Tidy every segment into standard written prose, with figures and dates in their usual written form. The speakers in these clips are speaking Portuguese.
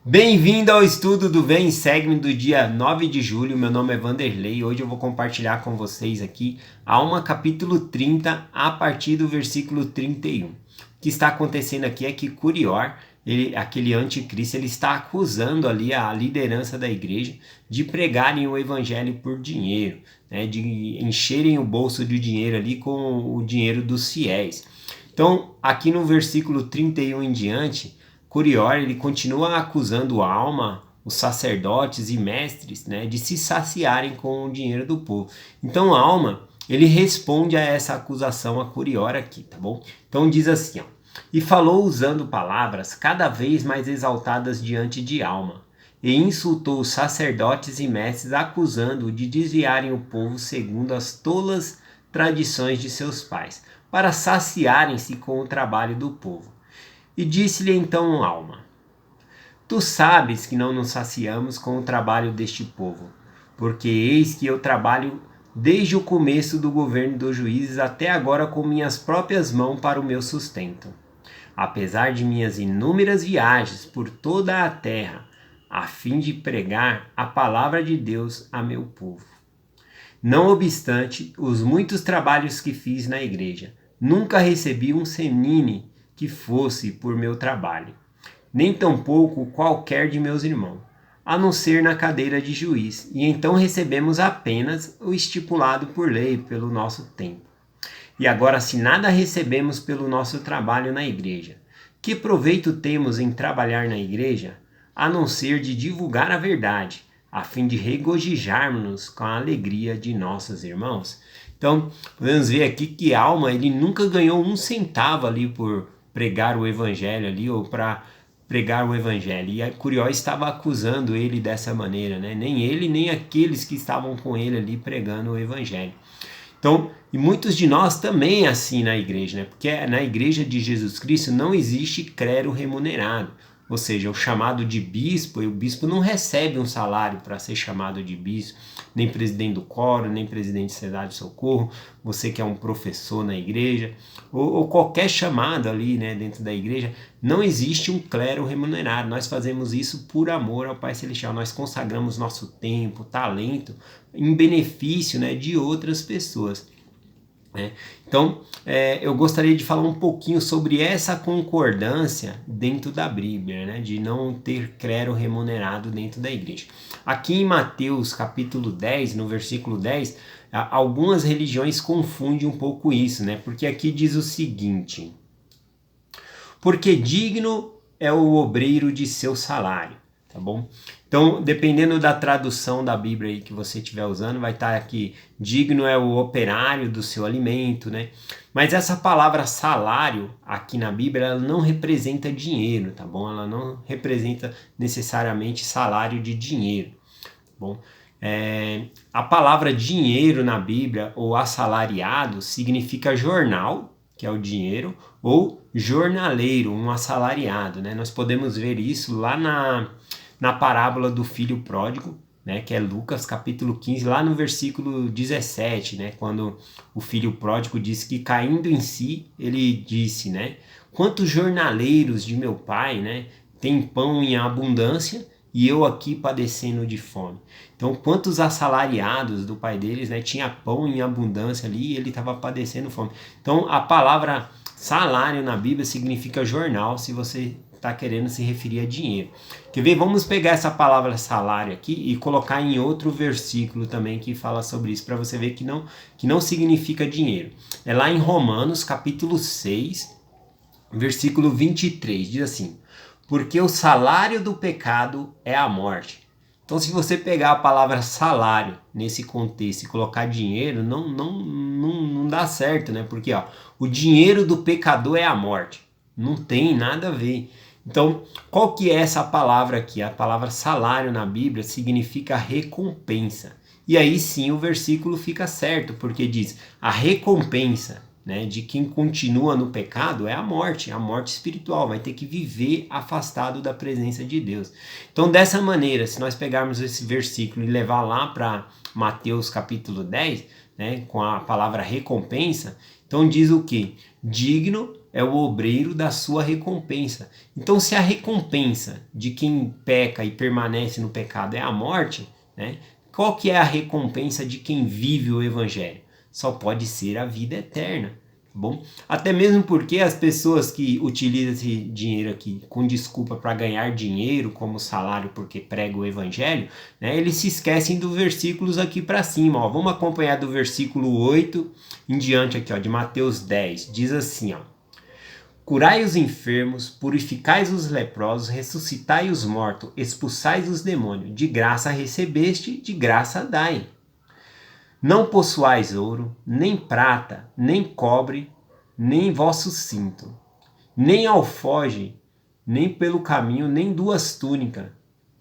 Bem-vindo ao estudo do Vem e Segue-me do dia 9 de julho. Meu nome é Vanderlei e hoje eu vou compartilhar com vocês aqui Alma capítulo 30 a partir do versículo 31. O que está acontecendo aqui é que Curior, aquele anticristo, ele está acusando ali a liderança da igreja de pregarem o evangelho por dinheiro, né, de encherem o bolso de dinheiro ali com o dinheiro dos fiéis. Então, aqui no versículo 31 em diante, Curior ele continua acusando Alma, os sacerdotes e mestres, né, de se saciarem com o dinheiro do povo. Então Alma ele responde a essa acusação a Curior aqui, tá bom? Então diz assim, ó, e falou usando palavras cada vez mais exaltadas diante de Alma, e insultou os sacerdotes e mestres, acusando-o de desviarem o povo segundo as tolas tradições de seus pais, para saciarem-se com o trabalho do povo. E disse-lhe então Alma: Tu sabes que não nos saciamos com o trabalho deste povo, porque eis que eu trabalho desde o começo do governo dos juízes até agora com minhas próprias mãos para o meu sustento. Apesar de minhas inúmeras viagens por toda a terra, a fim de pregar a palavra de Deus a meu povo. Não obstante os muitos trabalhos que fiz na igreja, nunca recebi um senine que fosse por meu trabalho, nem tampouco qualquer de meus irmãos, a não ser na cadeira de juiz, e então recebemos apenas o estipulado por lei pelo nosso tempo. E agora, se nada recebemos pelo nosso trabalho na igreja, que proveito temos em trabalhar na igreja, a não ser de divulgar a verdade, a fim de regozijarmos-nos com a alegria de nossos irmãos? Então, podemos ver aqui que Alma, ele nunca ganhou um centavo ali por pregar o evangelho ali, ou para pregar o evangelho. E a Curió estava acusando ele dessa maneira, né? Nem ele, nem aqueles que estavam com ele ali pregando o evangelho. Então, e muitos de nós também assim na igreja, né? Porque na igreja de Jesus Cristo não existe clero remunerado. Ou seja, o chamado de bispo, e o bispo não recebe um salário para ser chamado de bispo, nem presidente do coro, nem presidente de cidade de socorro, você que é um professor na igreja, ou qualquer chamado ali, né, dentro da igreja, não existe um clero remunerado. Nós fazemos isso por amor ao Pai Celestial, nós consagramos nosso tempo, talento, em benefício, né, de outras pessoas. Então, eu gostaria de falar um pouquinho sobre essa concordância dentro da Bíblia, né, de não ter clero remunerado dentro da igreja. Aqui em Mateus capítulo 10, no versículo 10, algumas religiões confundem um pouco isso, né, porque aqui diz o seguinte: porque digno é o obreiro de seu salário, tá bom? Então, dependendo da tradução da Bíblia aí que você estiver usando, vai estar aqui, digno é o operário do seu alimento, né? Mas essa palavra salário aqui na Bíblia, ela não representa dinheiro, tá bom? Ela não representa necessariamente salário de dinheiro, tá bom? A palavra dinheiro na Bíblia, ou assalariado, significa jornal, que é o dinheiro, ou jornaleiro, um assalariado, né? Nós podemos ver isso lá na parábola do filho pródigo, né, que é Lucas capítulo 15, lá no versículo 17, né, quando o filho pródigo disse que caindo em si, ele disse, né, quantos jornaleiros de meu pai, né, têm pão em abundância e eu aqui padecendo de fome. Então, quantos assalariados do pai deles, né, tinha pão em abundância ali e ele estava padecendo fome. Então, a palavra salário na Bíblia significa jornal, se você está querendo se referir a dinheiro. Quer ver? Vamos pegar essa palavra salário aqui e colocar em outro versículo também que fala sobre isso, para você ver que não significa dinheiro. É lá em Romanos, capítulo 6, versículo 23, diz assim: porque o salário do pecado é a morte. Então, se você pegar a palavra salário nesse contexto e colocar dinheiro, não dá certo, né? Porque ó, o dinheiro do pecador é a morte. Não tem nada a ver. Então, qual que é essa palavra aqui? A palavra salário na Bíblia significa recompensa. E aí sim o versículo fica certo, porque diz a recompensa, né, de quem continua no pecado é a morte espiritual, vai ter que viver afastado da presença de Deus. Então, dessa maneira, se nós pegarmos esse versículo e levar lá para Mateus capítulo 10, né, com a palavra recompensa, então diz o que? Digno é o obreiro da sua recompensa. Então, se a recompensa de quem peca e permanece no pecado é a morte, né, qual que é a recompensa de quem vive o evangelho? Só pode ser a vida eterna. Tá bom? Até mesmo porque as pessoas que utilizam esse dinheiro aqui com desculpa para ganhar dinheiro como salário porque prega o evangelho, né, eles se esquecem dos versículos aqui para cima. Ó. Vamos acompanhar do versículo 8 em diante aqui, ó, de Mateus 10. Diz assim, ó: curai os enfermos, purificai os leprosos, ressuscitai os mortos, expulsai os demônios. De graça recebeste, de graça dai. Não possuais ouro, nem prata, nem cobre, nem vosso cinto, nem alforge, nem pelo caminho, nem duas túnicas,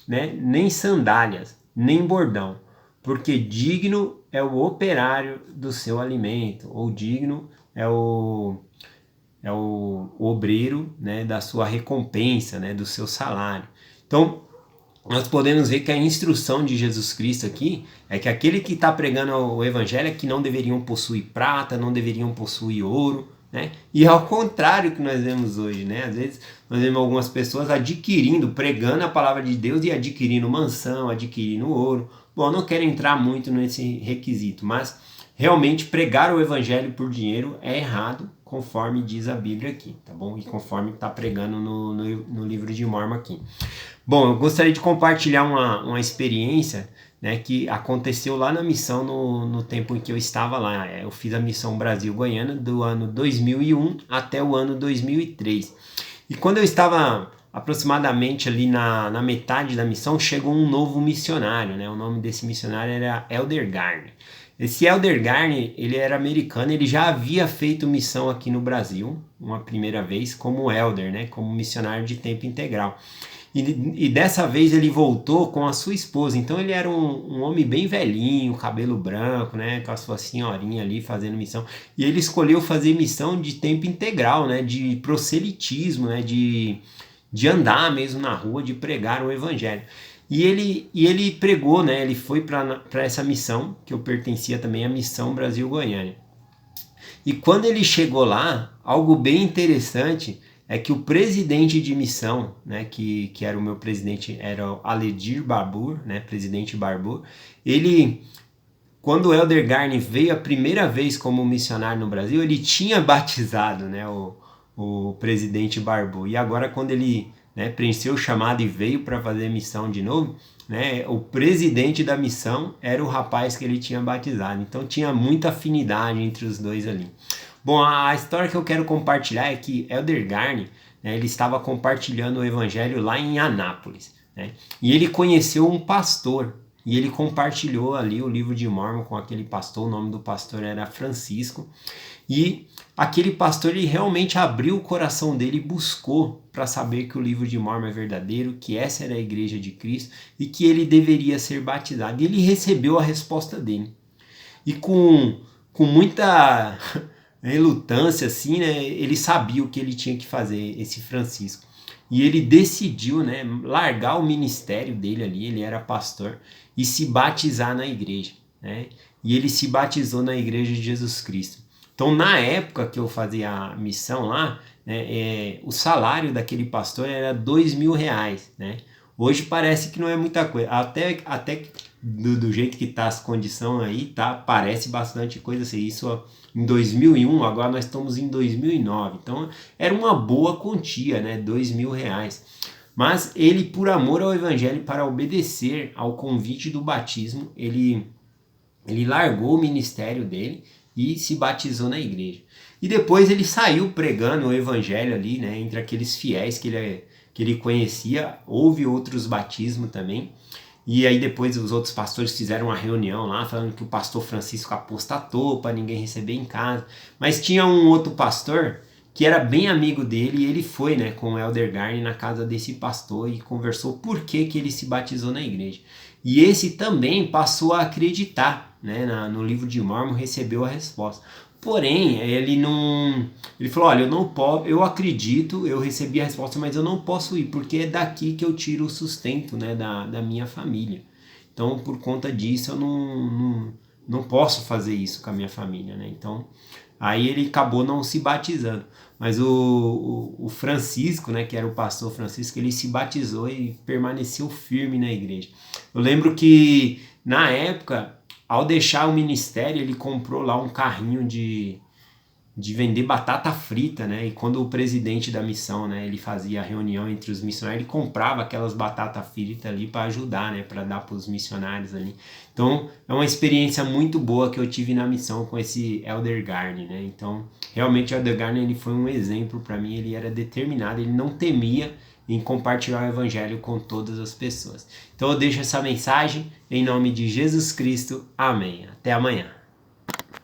né? Nem sandálias, nem bordão, porque digno é o operário do seu alimento, ou digno é o obreiro, né, da sua recompensa, né, do seu salário. Então, nós podemos ver que a instrução de Jesus Cristo aqui é que aquele que está pregando o evangelho é que não deveriam possuir prata, não deveriam possuir ouro, né? E ao contrário que nós vemos hoje, né? Às vezes nós vemos algumas pessoas adquirindo, pregando a palavra de Deus e adquirindo mansão, adquirindo ouro. Bom, eu não quero entrar muito nesse requisito, mas realmente pregar o evangelho por dinheiro é errado, conforme diz a Bíblia aqui, tá bom? E conforme está pregando no livro de Mormon aqui. Bom, eu gostaria de compartilhar uma experiência, né, que aconteceu lá na missão no tempo em que eu estava lá. Eu fiz a missão Brasil-Goiânia do ano 2001 até o ano 2003. E quando eu estava aproximadamente ali na metade da missão, chegou um novo missionário, né? O nome desse missionário era Elder Garner. Esse Elder Garner, ele era americano, ele já havia feito missão aqui no Brasil, uma primeira vez, como Elder, né? Como missionário de tempo integral. E dessa vez ele voltou com a sua esposa. Então ele era um homem bem velhinho, cabelo branco, né, com a sua senhorinha ali fazendo missão. E ele escolheu fazer missão de tempo integral, né, de proselitismo, né, de andar mesmo na rua, de pregar o evangelho. E ele pregou, né, ele foi para essa missão, que eu pertencia também à Missão Brasil-Goiânia. E quando ele chegou lá, algo bem interessante é que o presidente de missão, né, que era o meu presidente, era o Aledir Barbour, né, presidente Barbour, ele, quando o Elder Garner veio a primeira vez como missionário no Brasil, ele tinha batizado, né, o presidente Barbour. E agora quando ele, né, preencheu o chamado e veio para fazer missão de novo, né, o presidente da missão era o rapaz que ele tinha batizado. Então tinha muita afinidade entre os dois ali. Bom, a história que eu quero compartilhar é que Elder Garner, né, ele estava compartilhando o evangelho lá em Anápolis, né, e ele conheceu um pastor e ele compartilhou ali o livro de Mormon com aquele pastor. O nome do pastor era Francisco, e aquele pastor ele realmente abriu o coração dele e buscou para saber que o livro de Mormon é verdadeiro, que essa era a igreja de Cristo e que ele deveria ser batizado. E ele recebeu a resposta dele. E com muita relutância, assim, né, ele sabia o que ele tinha que fazer, esse Francisco. E ele decidiu, né, largar o ministério dele ali, ele era pastor, e se batizar na igreja, né? E ele se batizou na igreja de Jesus Cristo. Então, na época que eu fazia a missão lá, né, o salário daquele pastor era R$2.000, né? Hoje parece que não é muita coisa, até do jeito que tá as condições aí, tá, parece bastante coisa assim. Isso em 2001, agora nós estamos em 2009, então era uma boa quantia, né, R$2.000. Mas ele, por amor ao evangelho, para obedecer ao convite do batismo, ele largou o ministério dele e se batizou na igreja. E depois ele saiu pregando o evangelho ali, né, entre aqueles fiéis que ele conhecia. Houve outros batismos também. E aí depois os outros pastores fizeram uma reunião lá, falando que o pastor Francisco apostatou para ninguém receber em casa. Mas tinha um outro pastor que era bem amigo dele, e ele foi, né, com o Elder Garner na casa desse pastor e conversou por que ele se batizou na igreja. E esse também passou a acreditar, né, no livro de Mormon, recebeu a resposta. Porém, ele falou, olha, eu não posso, eu acredito, eu recebi a resposta, mas eu não posso ir, porque é daqui que eu tiro o sustento, né, da minha família. Então, por conta disso, eu não posso fazer isso com a minha família, né? Então, Aí ele acabou não se batizando. Mas o Francisco, né, que era o pastor Francisco, ele se batizou e permaneceu firme na igreja. Eu lembro que, na época, ao deixar o ministério, ele comprou lá um carrinho de vender batata frita, né? E quando o presidente da missão, né, ele fazia a reunião entre os missionários, ele comprava aquelas batatas fritas ali para ajudar, né, para dar para os missionários ali. Então, é uma experiência muito boa que eu tive na missão com esse Elder Garner, né? Então, realmente o Elder Garner, ele foi um exemplo para mim, ele era determinado, ele não temia em compartilhar o evangelho com todas as pessoas. Então, eu deixo essa mensagem em nome de Jesus Cristo. Amém. Até amanhã.